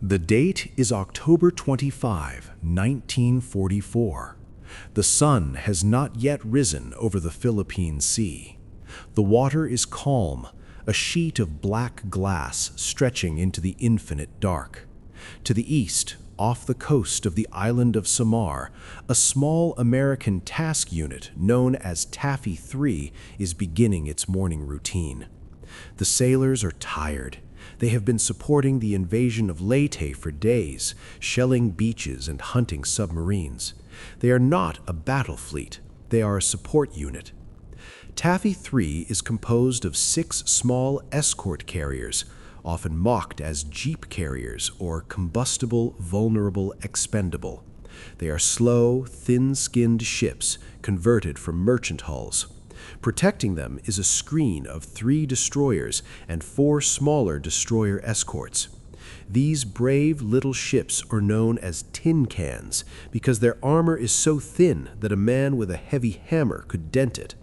The date is October 25, 1944. The sun has not yet risen over the Philippine Sea. The water is calm, a sheet of black glass stretching into the infinite dark. To the east, off the coast of the island of Samar, a small American task unit known as Taffy 3 is beginning its morning routine. The sailors are tired. They have been supporting the invasion of Leyte for days, shelling beaches and hunting submarines. They are not a battle fleet. They are a support unit. Taffy 3 is composed of 6 small escort carriers, often mocked as jeep carriers or combustible, vulnerable, expendable. They are slow, thin-skinned ships converted from merchant hulls. Protecting them is a screen of 3 destroyers and 4 smaller destroyer escorts. These brave little ships are known as tin cans because their armor is so thin that a man with a heavy hammer could dent it.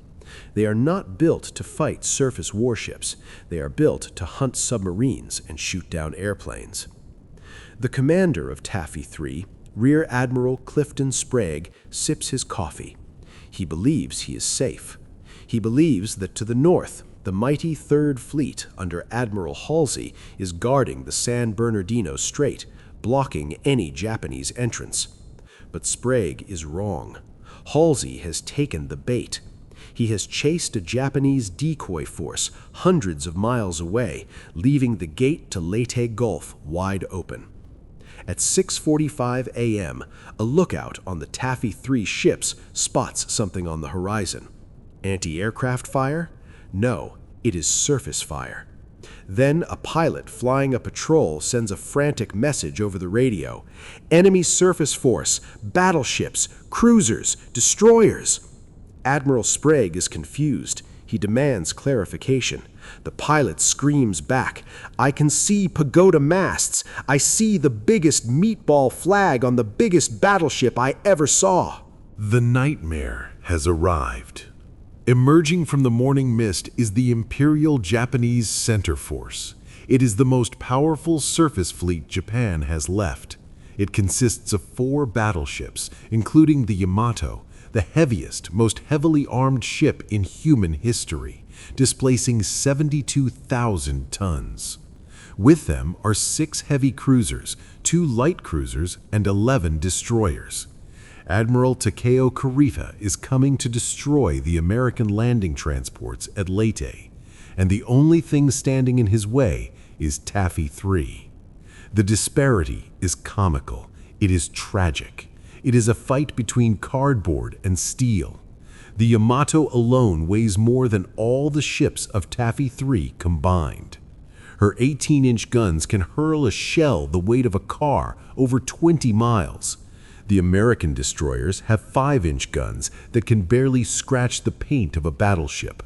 They are not built to fight surface warships. They are built to hunt submarines and shoot down airplanes. The commander of Taffy 3, Rear Admiral Clifton Sprague, sips his coffee. He believes he is safe. He believes that to the north, the mighty Third Fleet under Admiral Halsey is guarding the San Bernardino Strait, blocking any Japanese entrance. But Sprague is wrong. Halsey has taken the bait. He has chased a Japanese decoy force hundreds of miles away, leaving the gate to Leyte Gulf wide open. At 6:45 a.m., a lookout on the Taffy 3 ships spots something on the horizon. Anti-aircraft fire? No, it is surface fire. Then a pilot flying a patrol sends a frantic message over the radio. Enemy surface force, battleships, cruisers, destroyers. Admiral Sprague is confused. He demands clarification. The pilot screams back, "I can see pagoda masts. I see the biggest meatball flag on the biggest battleship I ever saw." The nightmare has arrived. Emerging from the morning mist is the Imperial Japanese Center Force. It is the most powerful surface fleet Japan has left. It consists of 4 battleships, including the Yamato, the heaviest, most heavily armed ship in human history, displacing 72,000 tons. With them are 6 heavy cruisers, 2 light cruisers, and 11 destroyers. Admiral Takeo Kurita is coming to destroy the American landing transports at Leyte, and the only thing standing in his way is Taffy 3. The disparity is comical. It is tragic. It is a fight between cardboard and steel. The Yamato alone weighs more than all the ships of Taffy 3 combined. Her 18-inch guns can hurl a shell the weight of a car over 20 miles. The American destroyers have 5-inch guns that can barely scratch the paint of a battleship.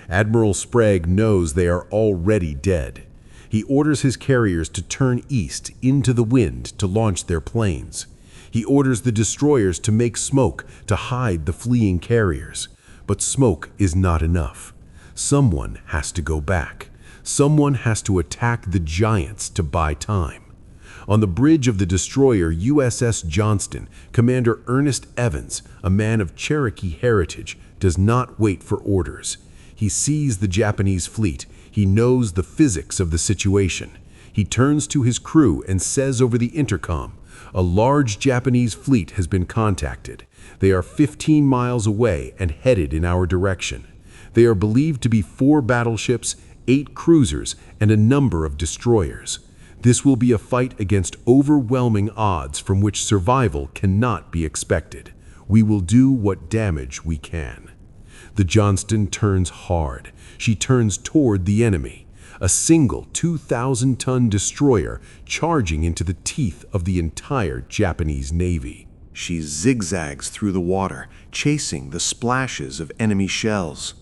Admiral Sprague knows they are already dead. He orders his carriers to turn east into the wind to launch their planes. He orders the destroyers to make smoke to hide the fleeing carriers. But smoke is not enough. Someone has to go back. Someone has to attack the giants to buy time. On the bridge of the destroyer USS Johnston, Commander Ernest Evans, a man of Cherokee heritage, does not wait for orders. He sees the Japanese fleet. He knows the physics of the situation. He turns to his crew and says over the intercom, "A large Japanese fleet has been contacted. They are 15 miles away and headed in our direction. They are believed to be 4 battleships, 8 cruisers, and a number of destroyers. This will be a fight against overwhelming odds from which survival cannot be expected. We will do what damage we can." The Johnston turns hard. She turns toward the enemy. A single 2,000-ton destroyer charging into the teeth of the entire Japanese Navy. She zigzags through the water, chasing the splashes of enemy shells.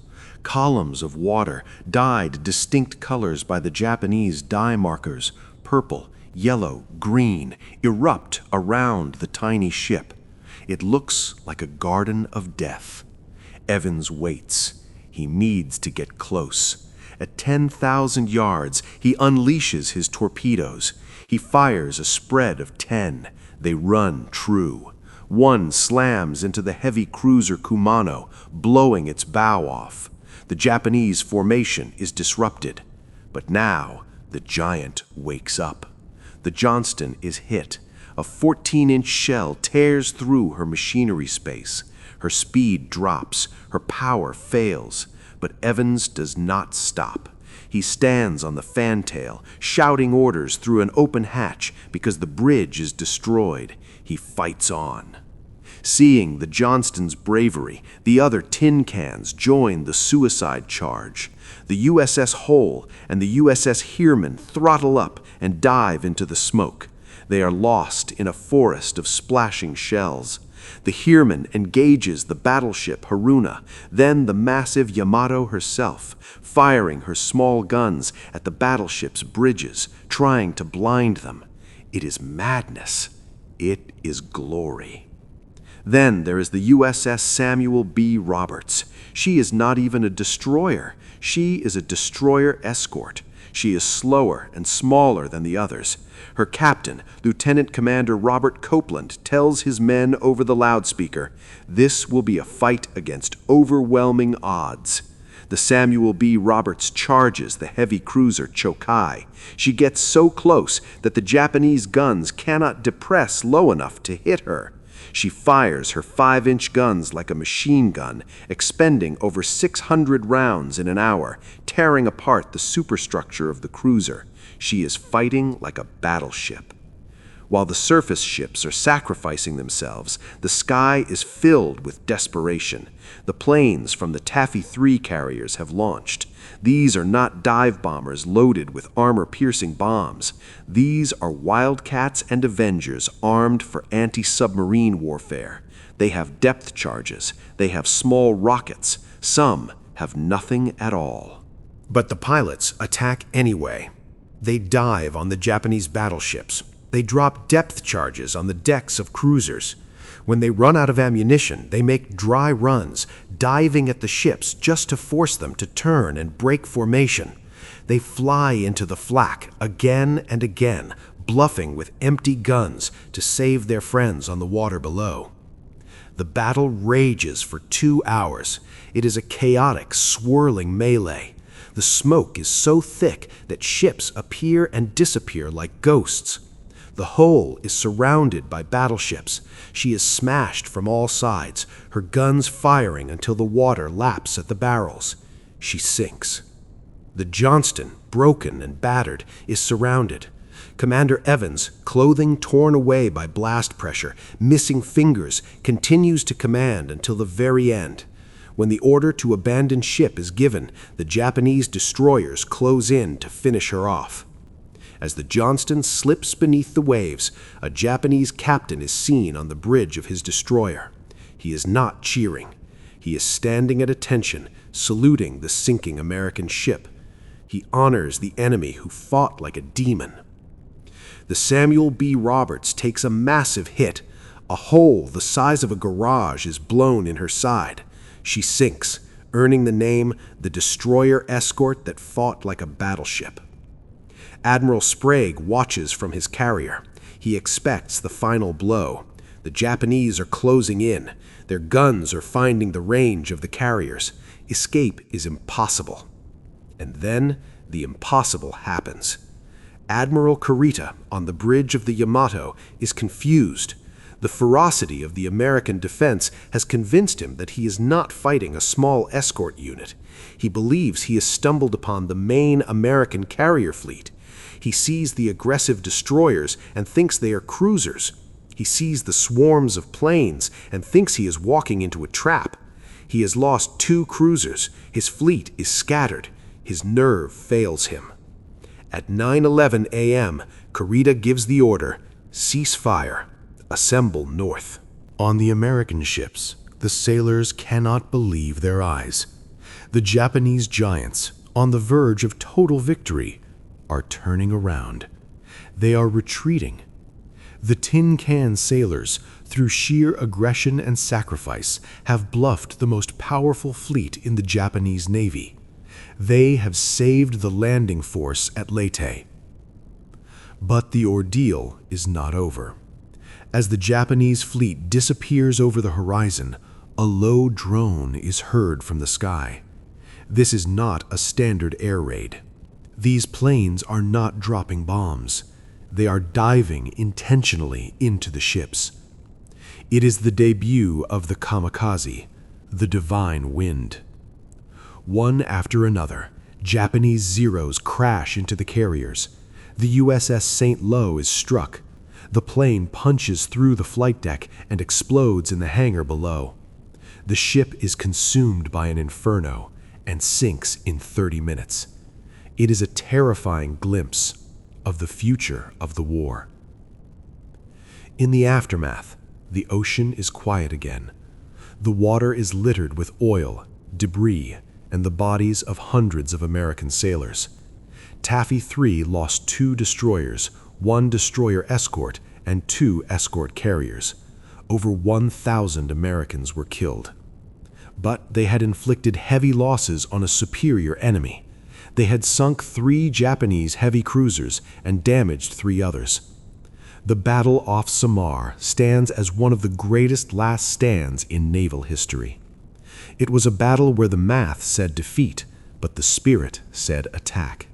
Columns of water, dyed distinct colors by the Japanese dye markers, purple, yellow, green, erupt around the tiny ship. It looks like a garden of death. Evans waits. He needs to get close. At 10,000 yards, he unleashes his torpedoes. He fires a spread of 10. They run true. One slams into the heavy cruiser Kumano, blowing its bow off. The Japanese formation is disrupted. But now, the giant wakes up. The Johnston is hit. A 14-inch shell tears through her machinery space. Her speed drops. Her power fails. But Evans does not stop. He stands on the fantail, shouting orders through an open hatch because the bridge is destroyed. He fights on. Seeing the Johnston's bravery, the other tin cans join the suicide charge. The USS Hull and the USS Heermann throttle up and dive into the smoke. They are lost in a forest of splashing shells. The Heermann engages the battleship Haruna, then the massive Yamato herself, firing her small guns at the battleship's bridges, trying to blind them. It is madness. It is glory. Then there is the USS Samuel B. Roberts. She is not even a destroyer. She is a destroyer escort. She is slower and smaller than the others. Her captain, Lieutenant Commander Robert Copeland, tells his men over the loudspeaker, "This will be a fight against overwhelming odds." The Samuel B. Roberts charges the heavy cruiser Chokai. She gets so close that the Japanese guns cannot depress low enough to hit her. She fires her 5-inch guns like a machine gun, expending over 600 rounds in an hour, tearing apart the superstructure of the cruiser. She is fighting like a battleship. While the surface ships are sacrificing themselves, the sky is filled with desperation. The planes from the Taffy 3 carriers have launched. These are not dive bombers loaded with armor-piercing bombs. These are Wildcats and Avengers armed for anti-submarine warfare. They have depth charges. They have small rockets. Some have nothing at all. But the pilots attack anyway. They dive on the Japanese battleships. They drop depth charges on the decks of cruisers. When they run out of ammunition, they make dry runs, diving at the ships just to force them to turn and break formation. They fly into the flak again and again, bluffing with empty guns to save their friends on the water below. The battle rages for 2 hours. It is a chaotic, swirling melee. The smoke is so thick that ships appear and disappear like ghosts. The Hull is surrounded by battleships. She is smashed from all sides, her guns firing until the water laps at the barrels. She sinks. The Johnston, broken and battered, is surrounded. Commander Evans, clothing torn away by blast pressure, missing fingers, continues to command until the very end. When the order to abandon ship is given, the Japanese destroyers close in to finish her off. As the Johnston slips beneath the waves, a Japanese captain is seen on the bridge of his destroyer. He is not cheering. He is standing at attention, saluting the sinking American ship. He honors the enemy who fought like a demon. The Samuel B. Roberts takes a massive hit. A hole the size of a garage is blown in her side. She sinks, earning the name the destroyer escort that fought like a battleship. Admiral Sprague watches from his carrier. He expects the final blow. The Japanese are closing in. Their guns are finding the range of the carriers. Escape is impossible. And then the impossible happens. Admiral Kurita, on the bridge of the Yamato, is confused. The ferocity of the American defense has convinced him that he is not fighting a small escort unit. He believes he has stumbled upon the main American carrier fleet. He sees the aggressive destroyers and thinks they are cruisers. He sees the swarms of planes and thinks he is walking into a trap. He has lost 2 cruisers. His fleet is scattered. His nerve fails him. At 9:11 a.m., Kurita gives the order, "Cease fire. Assemble north." On the American ships, the sailors cannot believe their eyes. The Japanese giants, on the verge of total victory, are turning around. They are retreating. The tin can sailors, through sheer aggression and sacrifice, have bluffed the most powerful fleet in the Japanese Navy. They have saved the landing force at Leyte. But the ordeal is not over. As the Japanese fleet disappears over the horizon, a low drone is heard from the sky. This is not a standard air raid. These planes are not dropping bombs. They are diving intentionally into the ships. It is the debut of the kamikaze, the divine wind. One after another, Japanese Zeros crash into the carriers. The USS St. Lo is struck. The plane punches through the flight deck and explodes in the hangar below. The ship is consumed by an inferno and sinks in 30 minutes. It is a terrifying glimpse of the future of the war. In the aftermath, the ocean is quiet again. The water is littered with oil, debris, and the bodies of hundreds of American sailors. Taffy 3 lost 2 destroyers, 1 destroyer escort, and 2 escort carriers. Over 1,000 Americans were killed. But they had inflicted heavy losses on a superior enemy. They had sunk 3 Japanese heavy cruisers and damaged 3 others. The battle off Samar stands as one of the greatest last stands in naval history. It was a battle where the math said defeat, but the spirit said attack.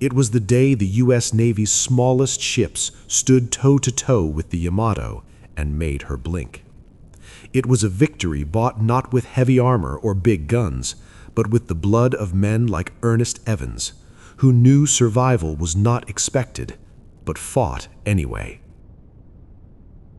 It was the day the U.S. Navy's smallest ships stood toe-to-toe with the Yamato and made her blink. It was a victory bought not with heavy armor or big guns, but with the blood of men like Ernest Evans, who knew survival was not expected, but fought anyway.